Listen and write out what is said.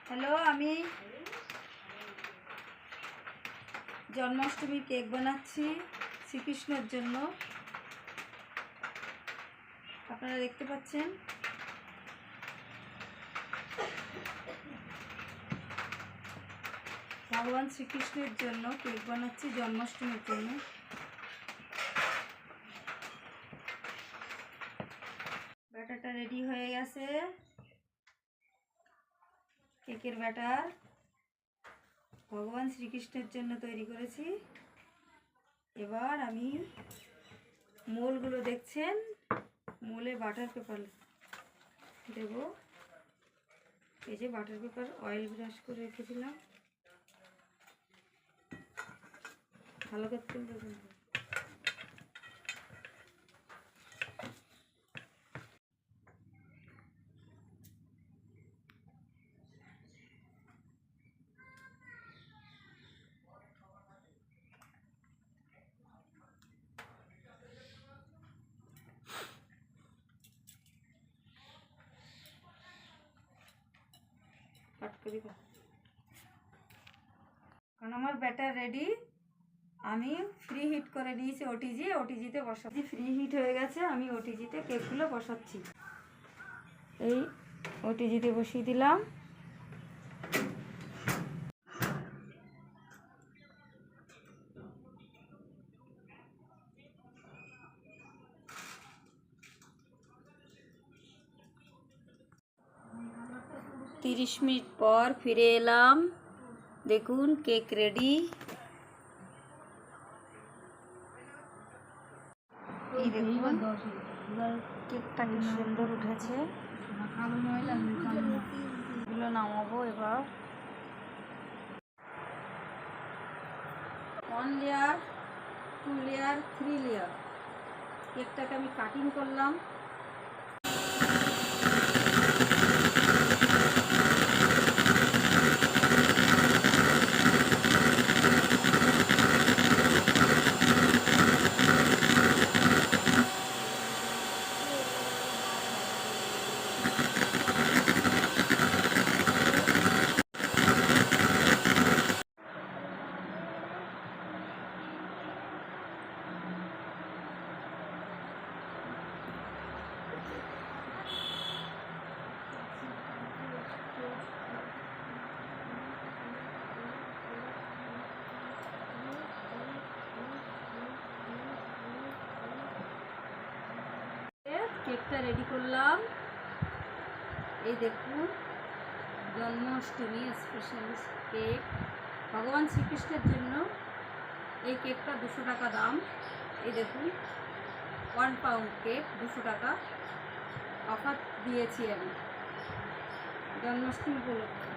Hello, আমি Janmashtami cake বানাচ্ছি শ্রীকৃষ্ণের জন্য। আপনারা দেখতে পাচ্ছেন ভগবান শ্রীকৃষ্ণের জন্য কেক বানাচ্ছি জন্মাষ্টমীর জন্য। ব্যাটারটা রেডি হয়ে গেছে, কেকের ব্যাটার ভগবান শ্রীকৃষ্ণের জন্য তৈরি করেছি। এবার আমি মোলগুলো দেখছেন, মোলে বাটার পেপার দেব। এই যে বাটার পেপার অয়েল ব্রাশ করে রেখেছিলাম, ভালো করে তুলতে দেবেন। কারণ আমার ব্যাটার রেডি, আমি ফ্রি হিট করে নিয়েছি ওটিজিতে বসাচ্ছি। ফ্রি হিট হয়ে গেছে, আমি ওটিজিতে কেকগুলো বসাচ্ছি। এই ওটিজিতে বসিয়ে দিলাম। তিরিশ মিনিট পর ফিরে এলাম, দেখুন কেক রেডি। এই দেখুন কেকটা কি সুন্দর উঠেছে। এগুলো নামাবো এবার। 1 লেয়ার, 2 লেয়ার, 3 লেয়ার কেকটাকে আমি কাটিং করলাম। কেকটা রেডি করলাম। এই দেখুন জন্মাষ্টমী স্পেশাল কেক ভগবান শ্রীকৃষ্ণের জন্য। এই কেকটা 200 টাকা দাম। এই দেখুন 1 পাউন্ড কেক 200 টাকা অফার দিয়েছি আমি জন্মাষ্টমী উপলক্ষে।